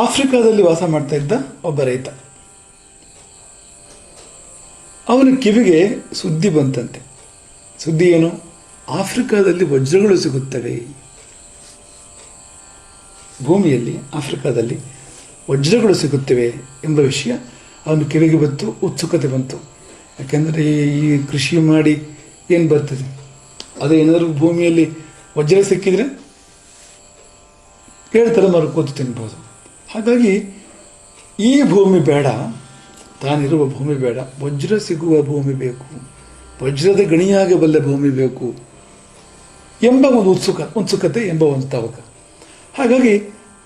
ಆಫ್ರಿಕಾದಲ್ಲಿ ವಾಸ ಮಾಡ್ತಾ ಇದ್ದ ಒಬ್ಬ ರೈತ. ಅವನ ಕಿವಿಗೆ ಸುದ್ದಿ ಬಂತಂತೆ. ಸುದ್ದಿ ಏನು? ಆಫ್ರಿಕಾದಲ್ಲಿ ವಜ್ರಗಳು ಸಿಗುತ್ತವೆ. ಭೂಮಿಯಲ್ಲಿ ಆಫ್ರಿಕಾದಲ್ಲಿ ವಜ್ರಗಳು ಸಿಗುತ್ತವೆ ಎಂಬ ವಿಷಯ ಅವನ ಕಿವಿಗೆ ಬಂತು. ಉತ್ಸುಕತೆ ಬಂತು. ಯಾಕೆಂದರೆ ಈ ಕೃಷಿ ಮಾಡಿ ಏನು ಬರ್ತದೆ? ಅದು ಏನಾದರೂ ಭೂಮಿಯಲ್ಲಿ ವಜ್ರ ಸಿಕ್ಕಿದ್ರೆ 7 ತಲೆಮಾರು ಕೂತು ತಿನ್ಬೋದು. ಹಾಗಾಗಿ ಈ ಭೂಮಿ ಬೇಡ, ತಾನಿರುವ ಭೂಮಿ ಬೇಡ, ವಜ್ರ ಸಿಗುವ ಭೂಮಿ ಬೇಕು, ವಜ್ರದ ಗಣಿಯಾಗಬಲ್ಲ ಭೂಮಿ ಬೇಕು ಎಂಬ ಒಂದು ಉತ್ಸುಕತೆ ಎಂಬ ಒಂದು ತವಕ. ಹಾಗಾಗಿ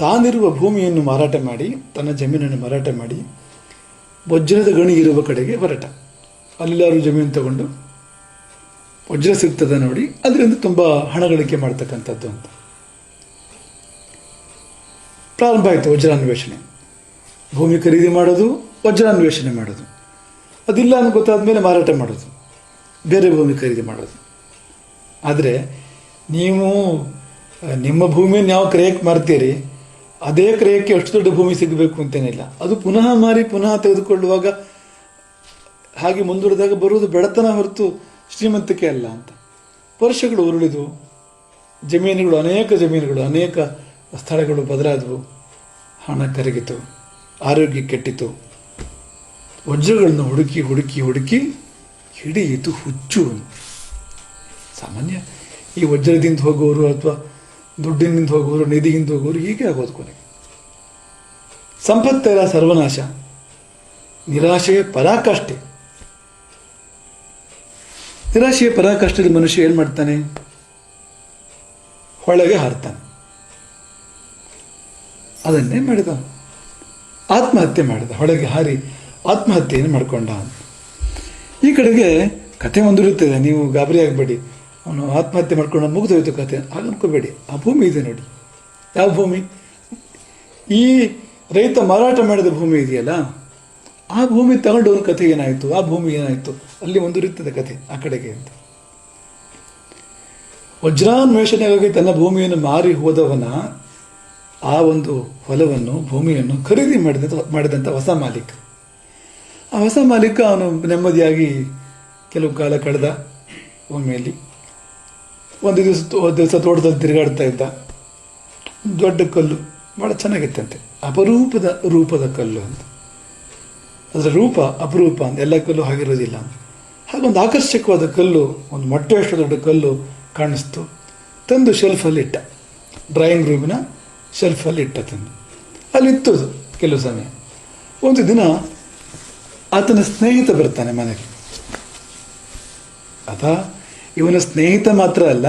ತಾನಿರುವ ಭೂಮಿಯನ್ನು ಮಾರಾಟ ಮಾಡಿ, ತನ್ನ ಜಮೀನನ್ನು ಮಾರಾಟ ಮಾಡಿ ವಜ್ರದ ಗಣಿ ಇರುವ ಕಡೆಗೆ ಹೊರಟ. ಅಲ್ಲೆಲ್ಲರೂ ಜಮೀನು ತಗೊಂಡು ವಜ್ರ ಸಿಗ್ತದೆ ನೋಡಿ, ಅದರಿಂದ ತುಂಬ ಹಣ ಗಳಿಕೆ ಮಾಡ್ತಕ್ಕಂಥದ್ದು ಅಂತ ಪ್ರಾರಂಭ ಆಯಿತು. ವಜ್ರಾನ್ವೇಷಣೆ, ಭೂಮಿ ಖರೀದಿ ಮಾಡೋದು, ವಜ್ರಾನ್ವೇಷಣೆ ಮಾಡೋದು, ಅದಿಲ್ಲ ಅಂತ ಗೊತ್ತಾದ ಮೇಲೆ ಮಾರಾಟ ಮಾಡೋದು, ಬೇರೆ ಭೂಮಿ ಖರೀದಿ ಮಾಡೋದು. ಆದರೆ ನೀವು ನಿಮ್ಮ ಭೂಮಿಯನ್ನು ಯಾವ ಕ್ರಯಕ್ಕೆ ಮಾರ್ತೀರಿ ಅದೇ ಕ್ರಯಕ್ಕೆ ಅಷ್ಟು ದೊಡ್ಡ ಭೂಮಿ ಸಿಗಬೇಕು ಅಂತೇನಿಲ್ಲ. ಅದು ಪುನಃ ಮಾರಿ ಪುನಃ ತೆಗೆದುಕೊಳ್ಳುವಾಗ ಹಾಗೆ ಮುಂದುವರೆದಾಗ ಬರುವುದು ಬೆಳತನ ಹೊರತು ಶ್ರೀಮಂತಿಕೆ ಅಲ್ಲ ಅಂತ. ವರ್ಷಗಳು ಉರುಳಿದು ಜಮೀನುಗಳು, ಅನೇಕ ಸ್ಥಳಗಳು ಬದಲಾದವು. ಹಣ ಕರಗಿತು, ಆರೋಗ್ಯ ಕೆಟ್ಟಿತು. ವಜ್ರಗಳನ್ನು ಹುಡುಕಿ ಹಿಡಿಯಿತು ಹುಚ್ಚು. ಸಾಮಾನ್ಯ ಈ ವಜ್ರದಿಂದ ಹೋಗೋರು ಅಥವಾ ದುಡ್ಡಿನಿಂದ ಹೋಗೋರು, ನಿಧಿಯಿಂದ ಹೋಗೋರು ಹೀಗೆ ಆಗೋದು. ಕೊನೆಗೆ ಸಂಪತ್ತೆಲ್ಲ ಸರ್ವನಾಶ, ನಿರಾಶೆಯ ಪರಾಕಾಷ್ಠೆ. ನಿರಾಶೆಯ ಪರಾಕಾಷ್ಠದ ಮನುಷ್ಯ ಏನು ಮಾಡ್ತಾನೆ? ಹೊಳೆಗೆ ಹಾರ್ತಾನೆ. ಅದನ್ನೇ ಮಾಡಿದ, ಆತ್ಮಹತ್ಯೆ ಮಾಡಿದ. ಹೊಳೆಗೆ ಹಾರಿ ಆತ್ಮಹತ್ಯೆಯನ್ನು ಮಾಡಿಕೊಂಡ. ಈ ಕಡೆಗೆ ಕಥೆ ಮುಂದುವರಿಯುತ್ತದೆ, ನೀವು ಗಾಬರಿ ಆಗಬೇಡಿ. ಅವನು ಆತ್ಮಹತ್ಯೆ ಮಾಡ್ಕೊಂಡು ಮುಗಿದೋಯ್ತು ಕಥೆ ಹಾಗೆ ಅನ್ಕೋಬೇಡಿ. ಆ ಭೂಮಿ ಇದೆ ನೋಡಿ. ಯಾವ ಭೂಮಿ? ಈ ರೈತ ಮಾರಾಟ ಮಾಡಿದ ಭೂಮಿ ಇದೆಯಲ್ಲ, ಆ ಭೂಮಿ ತಗೊಂಡವನ ಕಥೆ ಏನಾಯಿತು, ಆ ಭೂಮಿ ಏನಾಯಿತು, ಅಲ್ಲಿ ಮುಂದುವರಿಯುತ್ತದೆ ಕಥೆ ಆ ಕಡೆಗೆ ಅಂತ. ವಜ್ರಾನ್ವೇಷಣೆಗಾಗಿ ತನ್ನ ಭೂಮಿಯನ್ನು ಮಾರಿ ಹೋದವನ ಆ ಒಂದು ಹೊಲವನ್ನು, ಭೂಮಿಯನ್ನು ಖರೀದಿ ಮಾಡಿದಂಥ ಹೊಸ ಮಾಲೀಕ. ಆ ಹೊಸ ಮಾಲೀಕ ಅವನು ನೆಮ್ಮದಿಯಾಗಿ ಕೆಲವು ಕಾಲ ಕಳೆದ ಭೂಮಿಯಲ್ಲಿ. ಒಂದು ದಿವಸ ತೋಟದಲ್ಲಿ ತಿರುಗಾಡ್ತಾ ಇದ್ದ. ದೊಡ್ಡ ಕಲ್ಲು, ಭಾಳ ಚೆನ್ನಾಗಿತ್ತಂತೆ. ಅಪರೂಪದ ರೂಪದ ಕಲ್ಲು ಅಂತ. ಅದರ ರೂಪ ಅಪರೂಪ ಅಂತ, ಎಲ್ಲ ಕಲ್ಲು ಹಾಗಿರೋದಿಲ್ಲ. ಹಾಗೊಂದು ಆಕರ್ಷಕವಾದ ಕಲ್ಲು, ಒಂದು ಮೊಟ್ಟೆಯಷ್ಟು ದೊಡ್ಡ ಕಲ್ಲು ಕಾಣಿಸ್ತು. ತಂದು ಶೆಲ್ಫಲ್ಲಿ ಇಟ್ಟ, ಡ್ರಾಯಿಂಗ್ ರೂಮಿನ ಶೆಲ್ಫಲ್ಲಿ ಇಟ್ಟ ತಂದು. ಅಲ್ಲಿತ್ತು ಕೆಲವು ಸಮಯ. ಒಂದು ದಿನ ಆತನ ಸ್ನೇಹಿತ ಬರ್ತಾನೆ ಮನೆಗೆ. ಆತ ಇವನ ಸ್ನೇಹಿತ ಮಾತ್ರ ಅಲ್ಲ,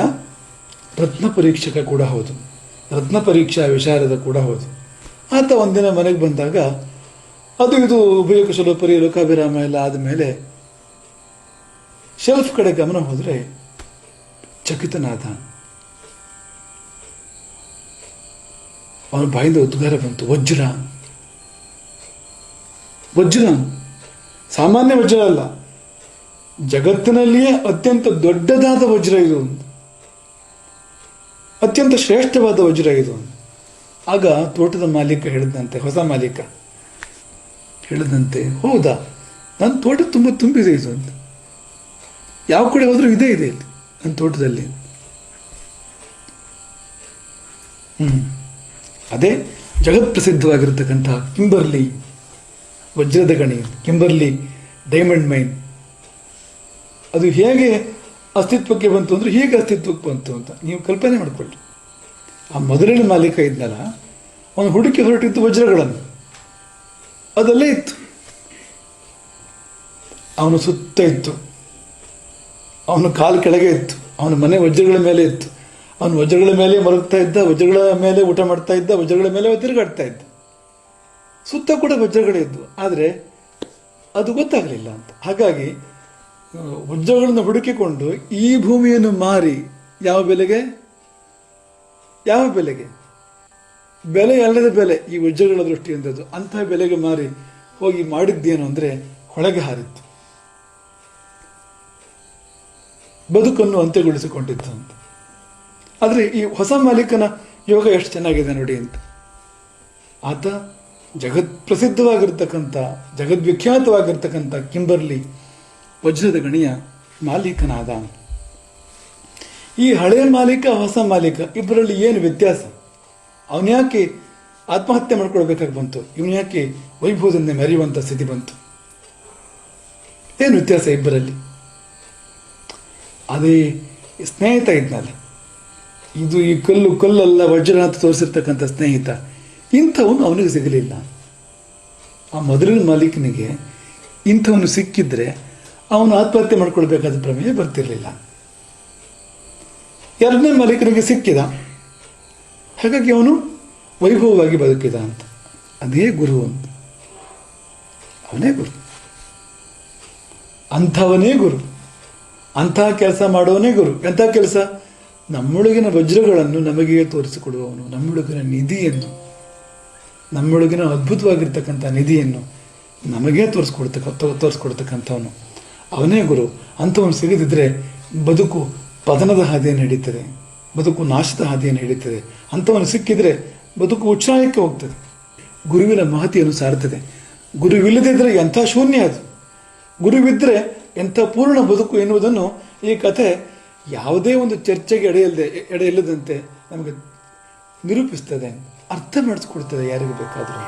ರತ್ನ ಪರೀಕ್ಷಕ ಕೂಡ ಹೌದು, ರತ್ನ ಪರೀಕ್ಷಾ ವಿಶಾರದ ಕೂಡ ಹೌದು. ಆತ ಒಂದಿನ ಮನೆಗೆ ಬಂದಾಗ ಅದು ಇದು ಉಭಯ ಕುಶಲೋಪರಿ ಲೋಕಾಭಿರಾಮ ಎಲ್ಲ ಆದಮೇಲೆ ಶೆಲ್ಫ್ ಕಡೆ ಗಮನ ಹೋದರೆ ಚಕಿತನಾದ. ಅವನ ಬಾಯಿಂದ ಉದ್ಗಾರ ಬಂತು, ವಜ್ರ. ಸಾಮಾನ್ಯ ವಜ್ರ ಅಲ್ಲ, ಜಗತ್ತಿನಲ್ಲಿಯೇ ಅತ್ಯಂತ ದೊಡ್ಡದಾದ ವಜ್ರ ಇದು, ಅತ್ಯಂತ ಶ್ರೇಷ್ಠವಾದ ವಜ್ರ ಇದು. ಆಗ ತೋಟದ ಮಾಲೀಕ ಹೇಳಿದಂತೆ, ಹೊಸ ಮಾಲೀಕ ಹೇಳಿದಂತೆ, ಹೌದಾ, ನನ್ನ ತೋಟ ತುಂಬ ತುಂಬಿದೆ ಇದು ಅಂತ. ಯಾವ ಕಡೆ ಹೋದ್ರೂ ಇದೇ ಇದೆ ಇಲ್ಲಿ ನನ್ನ ತೋಟದಲ್ಲಿ. ಅದೇ ಜಗತ್ ಪ್ರಸಿದ್ಧವಾಗಿರತಕ್ಕಂಥ ಕಿಂಬರ್ಲಿ ವಜ್ರದ ಗಣಿ, ಕಿಂಬರ್ಲಿ ಡೈಮಂಡ್ ಮೈನ್. ಅದು ಹೇಗೆ ಅಸ್ತಿತ್ವಕ್ಕೆ ಬಂತು ಅಂದರೆ ಹೀಗೆ ಅಸ್ತಿತ್ವಕ್ಕೆ ಬಂತು ಅಂತ ನೀವು ಕಲ್ಪನೆ ಮಾಡಿಕೊಳ್ಳಿ. ಆ ಮೊದಲನೇ ಮಾಲೀಕ ಇದ್ನಲ್ಲ, ಅವನು ಹುಡುಕಿ ಹೊರಟಿದ್ದು ವಜ್ರಗಳನ್ನು, ಅದಲ್ಲೇ ಇತ್ತು. ಅವನು ಸುತ್ತ ಇತ್ತು, ಅವನು ಕಾಲು ಕೆಳಗೆ ಇತ್ತು, ಅವನ ಮನೆ ವಜ್ರಗಳ ಮೇಲೆ ಇತ್ತು. ಅವನು ವಜ್ರಗಳ ಮೇಲೆ ಮಲಗ್ತಾ ಇದ್ದ, ವಜ್ರಗಳ ಮೇಲೆ ಊಟ ಮಾಡ್ತಾ ಇದ್ದ, ವಜ್ರಗಳ ಮೇಲೆ ತಿರುಗಾಡ್ತಾ ಇದ್ದ. ಸುತ್ತ ಕೂಡ ವಜ್ರಗಳೇ ಇದ್ವು, ಆದರೆ ಅದು ಗೊತ್ತಾಗಲಿಲ್ಲ ಅಂತ. ಹಾಗಾಗಿ ವಜ್ರಗಳನ್ನು ಹುಡುಕಿಕೊಂಡು ಈ ಭೂಮಿಯನ್ನು ಮಾರಿ ಯಾವ ಬೆಲೆಗೆ ಬೆಲೆ ಅಲ್ಲದ ಬೆಲೆ, ಈ ವಜ್ರಗಳ ದೃಷ್ಟಿಯಿಂದದ್ದು ಅಂತಹ ಬೆಲೆಗೆ ಮಾರಿ ಹೋಗಿ ಮಾಡಿದ್ದೇನು ಅಂದರೆ ಹೊಳೆಗೆ ಹಾರಿತ್ತು, ಬದುಕನ್ನು ಅಂತ್ಯಗೊಳಿಸಿಕೊಂಡಿತ್ತು ಅಂತ. ಆದರೆ ಈ ಹೊಸ ಮಾಲೀಕನ ಯೋಗ ಎಷ್ಟು ಚೆನ್ನಾಗಿದೆ ನೋಡಿ ಅಂತ. ಆತ ಜಗತ್ಪ್ರಸಿದ್ಧವಾಗಿರ್ತಕ್ಕಂಥ ಜಗದ್ವಿಖ್ಯಾತವಾಗಿರ್ತಕ್ಕಂಥ ಕಿಂಬರ್ಲಿ ವಜ್ರದ ಗಣಿಯ ಮಾಲೀಕನಾದ. ಈ ಹಳೆಯ ಮಾಲೀಕ ಹೊಸ ಮಾಲೀಕ ಇಬ್ಬರಲ್ಲಿ ಏನು ವ್ಯತ್ಯಾಸ? ಅವನು ಯಾಕೆ ಆತ್ಮಹತ್ಯೆ ಮಾಡ್ಕೊಳ್ಬೇಕಾಗಿ ಬಂತು? ಇವನು ಯಾಕೆ ವೈಭವದಿಂದ ಮೆರೆಯುವಂಥ ಸ್ಥಿತಿ ಬಂತು? ಏನು ವ್ಯತ್ಯಾಸ ಇಬ್ಬರಲ್ಲಿ? ಅದೇ ಸ್ನೇಹಿತ ಇದ್ನಲ್ಲ, ಇದು ಈ ಕಲ್ಲಲ್ಲ ವಜ್ರ ಅಂತ ತೋರಿಸಿರ್ತಕ್ಕಂಥ ಸ್ನೇಹಿತ, ಇಂಥವನು ಅವನಿಗೆ ಸಿಗಲಿಲ್ಲ. ಆ ಮೊದಲಿನ ಮಾಲೀಕನಿಗೆ ಇಂಥವನು ಸಿಕ್ಕಿದ್ರೆ ಅವನು ಆತ್ಮಹತ್ಯೆ ಮಾಡ್ಕೊಳ್ಬೇಕಾದ ಪ್ರಮೇಯ ಬರ್ತಿರ್ಲಿಲ್ಲ. ಎರಡನೇ ಮಾಲೀಕನಿಗೆ ಸಿಕ್ಕಿದ, ಹಾಗಾಗಿ ಅವನು ವೈಭವವಾಗಿ ಬದುಕಿದ ಅಂತ. ಅದೇ ಗುರು ಅಂತ. ಅವನೇ ಗುರು, ಅಂಥವನೇ ಗುರು, ಅಂತಹ ಕೆಲಸ ಮಾಡೋವನೇ ಗುರು. ಎಂಥ ಕೆಲಸ? ನಮ್ಮೊಳಗಿನ ವಜ್ರಗಳನ್ನು ನಮಗೆ ತೋರಿಸಿಕೊಡುವವನು, ನಮ್ಮೊಳಗಿನ ನಿಧಿಯನ್ನು, ನಮ್ಮೊಳಗಿನ ಅದ್ಭುತವಾಗಿರ್ತಕ್ಕಂಥ ನಿಧಿಯನ್ನು ನಮಗೇ ತೋರಿಸ್ಕೊಡ್ತಕ್ಕಂಥವನು ಅವನೇ ಗುರು. ಅಂಥವನು ಸಿಗದಿದ್ದರೆ ಬದುಕು ಪತನದ ಹಾದಿಯನ್ನು ಹಿಡಿತದೆ, ಬದುಕು ನಾಶದ ಹಾದಿಯನ್ನು ಹಿಡಿತದೆ. ಅಂಥವನು ಸಿಕ್ಕಿದರೆ ಬದುಕು ಉಚ್ಚಾಯಕ್ಕೆ ಹೋಗ್ತದೆ, ಗುರುವಿನ ಮಹತಿಯನ್ನು ಸಾರ್ತದೆ. ಗುರುವಿಲ್ಲದಿದ್ದರೆ ಎಂಥ ಶೂನ್ಯ ಅದು, ಗುರುವಿದ್ದರೆ ಎಂಥ ಪೂರ್ಣ ಬದುಕು ಎನ್ನುವುದನ್ನು ಈ ಕಥೆ ಯಾವುದೇ ಒಂದು ಚರ್ಚೆಗೆ ಎಡೆಯಿಲ್ಲದಂತೆ ನಮಗೆ ನಿರೂಪಿಸ್ತದೆ, ಅರ್ಥ ಮಾಡಿಸ್ಕೊಡ್ತದೆ ಯಾರಿಗೂ ಬೇಕಾದರೂ.